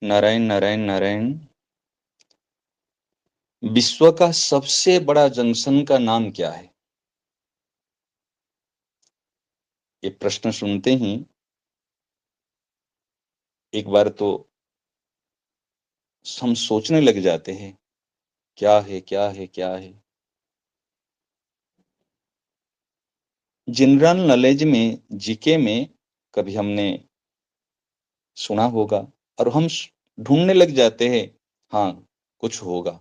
नारायण नारायण नारायण। विश्व का सबसे बड़ा जंक्शन का नाम क्या है? ये प्रश्न सुनते ही एक बार तो हम सोचने लग जाते हैं, क्या है क्या है क्या है। जनरल नॉलेज में, जीके में कभी हमने सुना होगा और हम ढूंढने लग जाते हैं, हाँ कुछ होगा।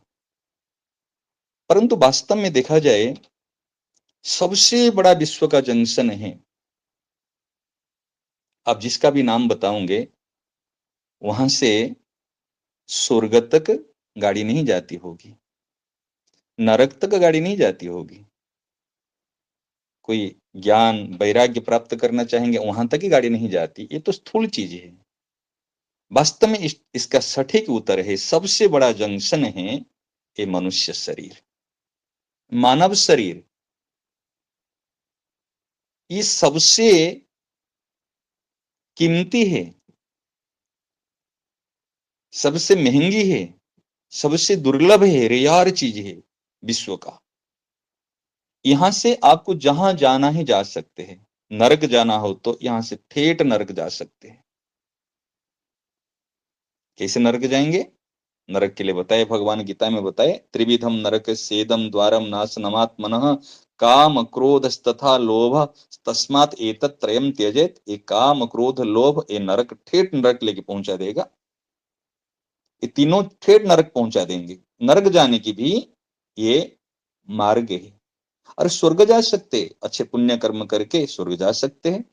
परंतु वास्तव में देखा जाए, सबसे बड़ा विश्व का जंक्शन है, आप जिसका भी नाम बताओगे वहां से स्वर्ग तक गाड़ी नहीं जाती होगी, नरक तक गाड़ी नहीं जाती होगी। कोई ज्ञान वैराग्य प्राप्त करना चाहेंगे वहां तक ही गाड़ी नहीं जाती। ये तो स्थूल चीज है। वास्तव में इसका सटीक उत्तर है, सबसे बड़ा जंक्शन है ये मनुष्य शरीर, मानव शरीर। ये सबसे कीमती है, सबसे महंगी है, सबसे दुर्लभ है, रेयर चीज है विश्व का। यहां से आपको जहां जाना है जा सकते हैं। नरक जाना हो तो यहां से ठेठ नरक जा सकते हैं। कैसे नरक जाएंगे? नरक के लिए बताए, भगवान गीता में बताए, त्रिविधम नरक सेदम द्वारम नाशनमात्मनः काम क्रोध तथा लोभ तस्मात् एतत् त्रयम त्यजेत। ये काम क्रोध लोभ ये नरक, ठेठ नरक लेके पहुंचा देगा। ये तीनों ठेठ नरक पहुंचा देंगे। नरक जाने की भी ये मार्ग है। और स्वर्ग जा सकते, अच्छे पुण्य कर्म करके स्वर्ग जा सकते हैं।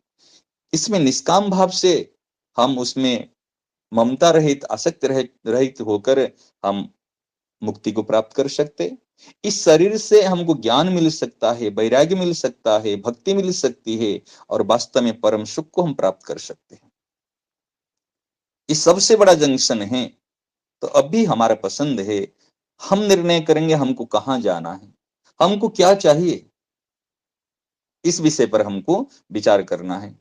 इसमें निष्काम भाव से हम उसमें ममता रहित, आसक्त रहित होकर हम मुक्ति को प्राप्त कर सकते। इस शरीर से हमको ज्ञान मिल सकता है, वैराग्य मिल सकता है, भक्ति मिल सकती है और वास्तव में परम सुख को हम प्राप्त कर सकते हैं। ये सबसे बड़ा जंक्शन है। तो अब भी हमारा पसंद है, हम निर्णय करेंगे हमको कहां जाना है, हमको क्या चाहिए। इस विषय पर हमको विचार करना है।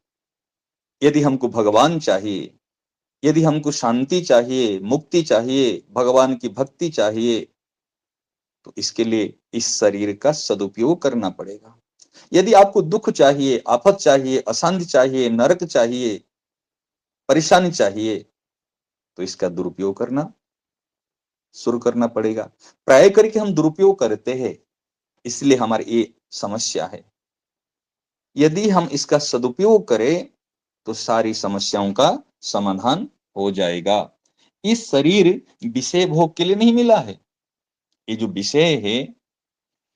यदि हमको भगवान चाहिए, यदि हमको शांति चाहिए, मुक्ति चाहिए, भगवान की भक्ति चाहिए, तो इसके लिए इस शरीर का सदुपयोग करना पड़ेगा। यदि आपको दुख चाहिए, आफत चाहिए, अशांति चाहिए, नरक चाहिए, परेशानी चाहिए, तो इसका दुरुपयोग करना शुरू करना पड़ेगा। प्राय करके हम दुरुपयोग करते हैं, इसलिए हमारी ये समस्या है। यदि हम इसका सदुपयोग करें तो सारी समस्याओं का समाधान हो जाएगा। इस शरीर विषय भोग के लिए नहीं मिला है। ये जो विषय है,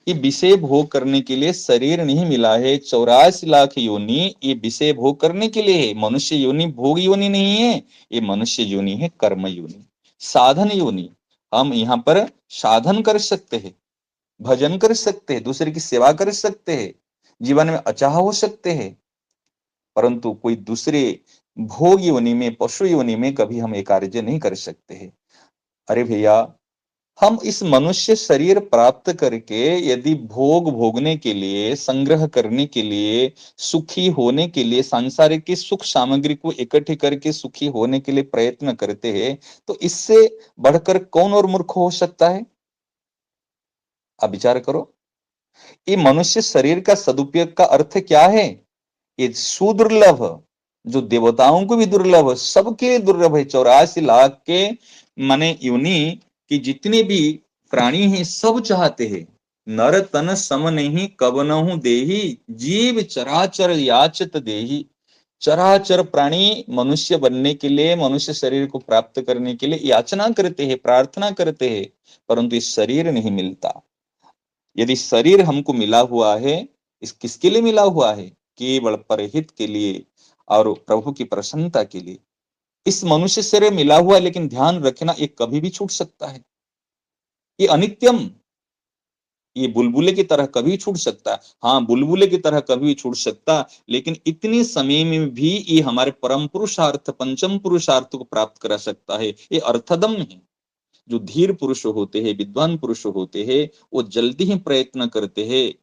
ये विषय भोग करने के लिए शरीर नहीं मिला है। 84 लाख योनि ये विषय भोग करने के लिए है। मनुष्य योनि भोग योनि नहीं है, ये मनुष्य योनि है कर्म योनि, साधन योनि। हम यहाँ पर साधन कर सकते हैं, भजन कर सकते हैं, दूसरे की सेवा कर सकते हैं, जीवन में अचाह हो सकते हैं। परंतु कोई दूसरे भोग योनि में, पशु योनि में कभी हम ये कार्य नहीं कर सकते हैं। अरे भैया, हम इस मनुष्य शरीर प्राप्त करके यदि भोग भोगने के लिए, संग्रह करने के लिए, सुखी होने के लिए, सांसारिक की सुख सामग्री को इकट्ठी करके सुखी होने के लिए प्रयत्न करते हैं, तो इससे बढ़कर कौन और मूर्ख हो सकता है? आप विचार करो। ये मनुष्य शरीर का सदुपयोग का अर्थ क्या है? ये सुदुर्लभ, जो देवताओं को भी दुर्लभ, सबके दुर्लभ है। 84 लाख के माने योनि कि जितने भी प्राणी हैं सब चाहते हैं। नर तन सम नहीं कवनहु देही, जीव चराचर याचत देही। चराचर प्राणी मनुष्य बनने के लिए, मनुष्य शरीर को प्राप्त करने के लिए याचना करते हैं, प्रार्थना करते हैं, परंतु ये शरीर नहीं मिलता। यदि शरीर हमको मिला हुआ है, इस किसके लिए मिला हुआ है? केवल परहित के लिए और प्रभु की प्रसन्नता के लिए। इस मनुष्य शरीर मिला हुआ है, लेकिन ध्यान रखना ये कभी भी छूट सकता है। ये अनित्यम, ये बुलबुले की तरह कभी छूट सकता है। हाँ, बुलबुले की तरह कभी छूट सकता, लेकिन इतने समय में भी ये हमारे परम पुरुषार्थ, पंचम पुरुषार्थ को प्राप्त करा सकता है। ये अर्थदम है। जो धीर पुरुष होते हैं, विद्वान पुरुष होते हैं, वो जल्दी ही प्रयत्न करते हैं।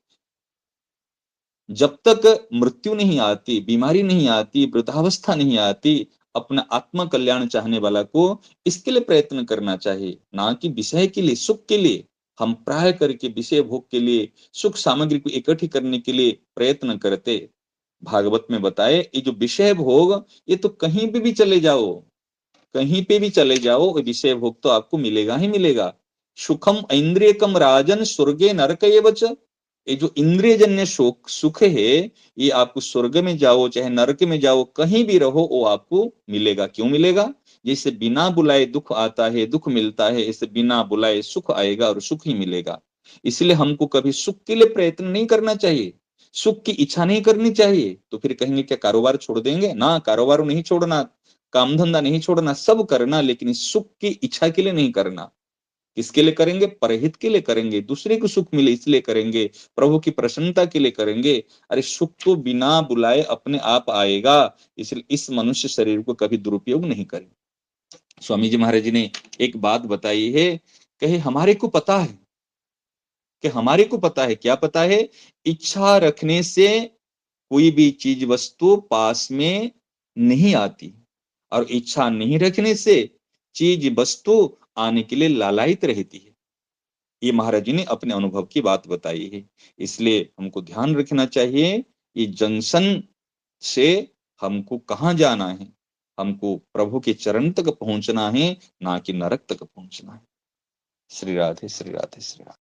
जब तक मृत्यु नहीं आती, बीमारी नहीं आती, वृद्धावस्था नहीं आती, अपना आत्मा कल्याण चाहने वाला को इसके लिए प्रयत्न करना चाहिए, ना कि विषय के लिए, सुख के लिए। हम प्राय करके विषय भोग के लिए, सुख सामग्री को इकट्ठी करने के लिए प्रयत्न करते। भागवत में बताए ये जो विषय भोग, ये तो कहीं भी चले जाओ, कहीं पे भी चले जाओ, वो विषय भोग तो आपको मिलेगा ही मिलेगा। सुखम इंद्रियकम राजन स्वर्गे नरक एवच। ये जो इंद्रिय जन्य सुख सुख है, ये आपको स्वर्ग में जाओ चाहे नरक में जाओ, कहीं भी रहो वो आपको मिलेगा। क्यों मिलेगा? जैसे बिना बुलाए दुख आता है, दुख मिलता है, ऐसे बिना बुलाए सुख आएगा और सुख ही मिलेगा। इसलिए हमको कभी सुख के लिए प्रयत्न नहीं करना चाहिए, सुख की इच्छा नहीं करनी चाहिए। तो फिर कहेंगे क्या कारोबार छोड़ देंगे? ना, कारोबार नहीं छोड़ना, काम धंधा नहीं छोड़ना, सब करना, लेकिन इस सुख की इच्छा के लिए नहीं करना। किसके लिए करेंगे? परहित के लिए करेंगे, दूसरे को सुख मिले इसलिए करेंगे, प्रभु की प्रसन्नता के लिए करेंगे। अरे सुख तो बिना बुलाए अपने आप आएगा, इसलिए इस मनुष्य शरीर को कभी दुरुपयोग नहीं करें। स्वामी जी महाराज जी ने एक बात बताई है, कहे हमारे को पता है, कि हमारे को पता है, क्या पता है? इच्छा रखने से कोई भी चीज वस्तु पास में नहीं आती, और इच्छा नहीं रखने से चीज वस्तु आने के लिए लालायित रहती है। ये महाराज जी ने अपने अनुभव की बात बताई है। इसलिए हमको ध्यान रखना चाहिए, ये जंक्शन से हमको कहाँ जाना है? हमको प्रभु के चरण तक पहुंचना है, ना कि नरक तक पहुंचना है। श्री राधे श्री राधे श्री राधे।